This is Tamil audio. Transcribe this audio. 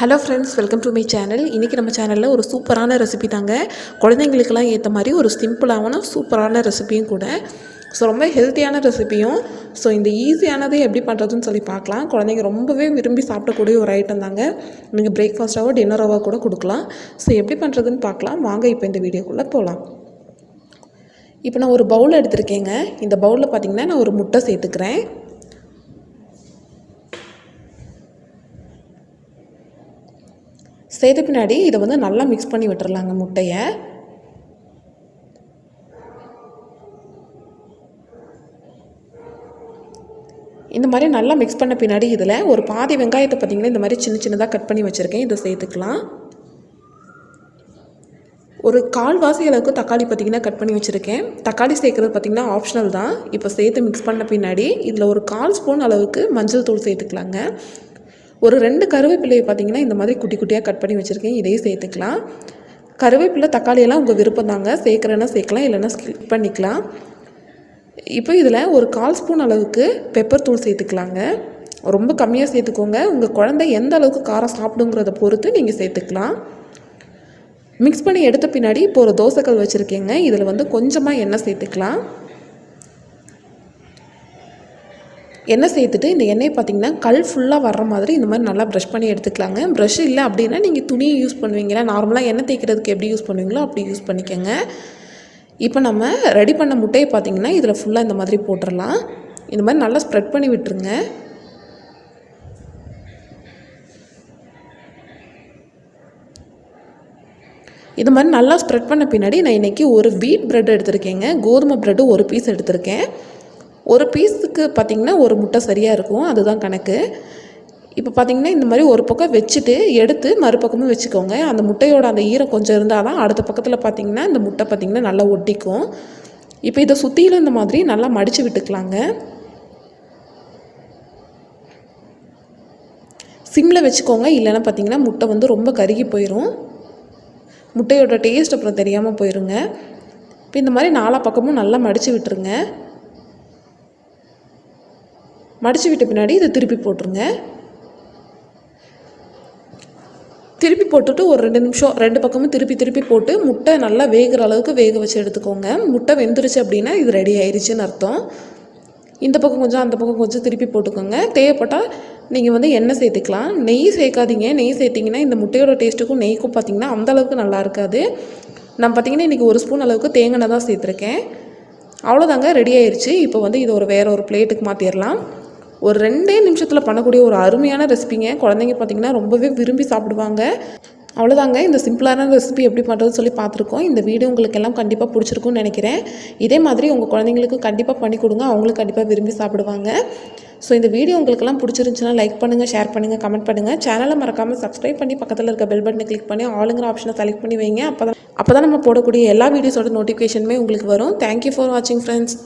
Hello friends, welcome to my channel. இன்றைக்கி நம்ம சேனலில் ஒரு சூப்பரான ரெசிபி தாங்க. குழந்தைங்களுக்கெல்லாம் ஏற்ற மாதிரி ஒரு சிம்பிளான சூப்பரான ரெசிபியும் கூட. ஸோ ரொம்ப ஹெல்த்தியான ரெசிபியும். ஸோ இந்த ஈஸியானதை எப்படி பண்ணுறதுன்னு சொல்லி பார்க்கலாம். குழந்தைங்க ரொம்பவே விரும்பி சாப்பிடக்கூடிய ஒரு ஐட்டம் தாங்க. நீங்கள் பிரேக்ஃபாஸ்ட்டாவோ டின்னராவோ கூட கொடுக்கலாம். ஸோ எப்படி பண்ணுறதுன்னு பார்க்கலாம் வாங்க. இப்போ இந்த வீடியோக்குள்ளே போகலாம். இப்போ நான் ஒரு பவுல் எடுத்திருக்கேங்க. இந்த பவுலில் பார்த்திங்கன்னா நான் ஒரு முட்டை சேர்த்துக்கிறேன். சேர்த்த பின்னாடி இதை வந்து நல்லா மிக்ஸ் பண்ணி விட்டுறலாங்க முட்டையை. இந்த மாதிரி நல்லா மிக்ஸ் பண்ண பின்னாடி இதில் ஒரு பாதி வெங்காயத்தை பார்த்திங்கன்னா இந்த மாதிரி சின்ன சின்னதாக கட் பண்ணி வச்சுருக்கேன். இதை சேர்த்துக்கலாம். ஒரு கால்வாசி அளவுக்கு தக்காளி பார்த்திங்கன்னா கட் பண்ணி வச்சுருக்கேன். தக்காளி சேர்க்குறது பார்த்திங்கன்னா ஆப்ஷனல் தான். இப்போ சேர்த்து மிக்ஸ் பண்ண பின்னாடி இதில் ஒரு 1/4 ஸ்பூன் அளவுக்கு மஞ்சள் தூள் சேர்த்துக்கலாங்க. ஒரு 2 கருவேப்பிலையை பார்த்திங்கன்னா இந்த மாதிரி குட்டி குட்டியாக கட் பண்ணி வச்சுருக்கேன். இதையும் சேர்த்துக்கலாம். கருவேப்பிலை தக்காளியெல்லாம் உங்கள் விருப்பம் தாங்க. சேர்க்குறேன்னா சேர்க்கலாம், இல்லைன்னா ஸ்கிப் பண்ணிக்கலாம். இப்போ இதில் ஒரு 1/4 ஸ்பூன் அளவுக்கு பெப்பர் தூள் சேர்த்துக்கலாங்க. ரொம்ப கம்மியாக சேர்த்துக்கோங்க. உங்கள் குழந்தை எந்த அளவுக்கு காரம் சாப்பிடுங்கிறத பொறுத்து நீங்கள் சேர்த்துக்கலாம். மிக்ஸ் பண்ணி எடுத்த பின்னாடி இப்போ ஒரு தோசைக்கல் வச்சுருக்கேங்க. இதில் வந்து கொஞ்சமாக எண்ணெய் சேர்த்துக்கலாம். எண்ணெய் சேர்த்துட்டு இந்த எண்ணெய் பார்த்திங்கன்னா கல் ஃபுல்லாக வர்ற மாதிரி இந்த மாதிரி நல்லா ப்ரஷ் பண்ணி எடுத்துக்கலாங்க. ப்ரஷ் இல்லை அப்படின்னா நீங்கள் துணியை யூஸ் பண்ணுவீங்களா, நார்மலாக எண்ணெய் தேய்க்கிறதுக்கு எப்படி யூஸ் பண்ணுவீங்களோ அப்படி யூஸ் பண்ணிக்கோங்க. இப்போ நம்ம ரெடி பண்ண முட்டையை பார்த்திங்கன்னா இதில் ஃபுல்லாக இந்த மாதிரி போட்டுடலாம். இந்த மாதிரி நல்லா ஸ்ப்ரெட் பண்ணி விட்டுருங்க. இது மாதிரி நல்லா ஸ்ப்ரெட் பண்ண பின்னாடி நான் இன்றைக்கி ஒரு வீட் ப்ரெட் எடுத்திருக்கேங்க. கோதுமை ப்ரெட்டு ஒரு பீஸ் எடுத்திருக்கேன். ஒரு பீஸுக்கு பார்த்திங்கன்னா ஒரு முட்டை சரியாக இருக்கும், அதுதான் கணக்கு. இப்போ பார்த்திங்கன்னா இந்த மாதிரி ஒரு பக்கம் வச்சுட்டு எடுத்து மறுபக்கமும் வச்சுக்கோங்க. அந்த முட்டையோட அந்த ஈரம் கொஞ்சம் இருந்தால் தான் அடுத்த பக்கத்தில் பார்த்திங்கன்னா இந்த முட்டை பார்த்திங்கன்னா நல்லா ஒட்டிக்கும். இப்போ இதை சுற்றிலும் இந்த மாதிரி நல்லா மடித்து விட்டுக்கலாங்க. சிம்மில் வச்சுக்கோங்க, இல்லைன்னா பார்த்திங்கன்னா முட்டை வந்து ரொம்ப கருகி போயிடும். முட்டையோட டேஸ்ட் அப்புறம் தெரியாமல் போயிருங்க. இப்போ இந்த மாதிரி 4 பக்கமும் நல்லா மடித்து விட்டுருங்க. மடித்து விட்ட பின்னாடி இதை திருப்பி போட்டுருங்க. திருப்பி போட்டுட்டு ஒரு 2 நிமிஷம் 2 பக்கமும் திருப்பி போட்டு முட்டை நல்லா வேகிற அளவுக்கு வேக வச்சு எடுத்துக்கோங்க. முட்டை வெந்துருச்சு அப்படின்னா இது ரெடி ஆயிடுச்சுன்னு அர்த்தம். இந்த பக்கம் கொஞ்சம் அந்த பக்கம் கொஞ்சம் திருப்பி போட்டுக்கோங்க. தேவைப்பட்டால் நீங்கள் வந்து எண்ணெய் சேர்த்துக்கலாம். நெய் சேர்க்காதீங்க. நெய் சேர்த்திங்கன்னா இந்த முட்டையோட டேஸ்ட்டுக்கும் நெய்க்கும் பார்த்திங்கன்னா அந்தளவுக்கு நல்லா இருக்காது. நான் பார்த்திங்கன்னா இன்றைக்கி 1 ஸ்பூன் அளவுக்கு தேங்காய் தான் சேர்த்துருக்கேன். அவ்வளோதாங்க, ரெடி ஆயிடுச்சு. இப்போ வந்து இதை வேறு ஒரு பிளேட்டுக்கு மாற்றிடலாம். ஒரு 2 நிமிஷத்தில் பண்ணக்கூடிய ஒரு அருமையான ரெசிபிங்க. குழந்தைங்க பார்த்திங்கன்னா ரொம்பவே விரும்பி சாப்பிடுவாங்க. அவ்வளோதாங்க, இந்த சிம்பிளான ரெசிபி எப்படி பண்ணுறதுன்னு சொல்லி பார்த்துருக்கோம். இந்த வீடியோ உங்களுக்கு எல்லாம் கண்டிப்பாக பிடிச்சிருக்குன்னு நினைக்கிறேன். இதே மாதிரி உங்கள் குழந்தைங்களுக்கு கண்டிப்பாக பண்ணி கொடுங்க. அவங்களும் கண்டிப்பாக விரும்பி சாப்பிடுவாங்க. ஸோ இந்த வீடியோ உங்களுக்கெல்லாம் பிடிச்சிருந்துச்சுன்னா லைக் பண்ணுங்கள், ஷேர் பண்ணுங்கள், கமெண்ட் பண்ணுங்கள். சேனலை மறக்காமல் சப்ஸ்கிரைப் பண்ணி பக்கத்தில் இருக்க பெல் பட்டனை கிளிக் பண்ணி ஆளுங்கிற ஆப்ஷனை செலக்ட் பண்ணி வைங்க. அப்போ தான் நம்ம போடக்கூடிய எல்லா வீடியோஸோட நோட்டிஃபிகேஷனுமே உங்களுக்கு வரும். தேங்க்யூ ஃபார் வாட்சிங் ஃப்ரெண்ட்ஸ்.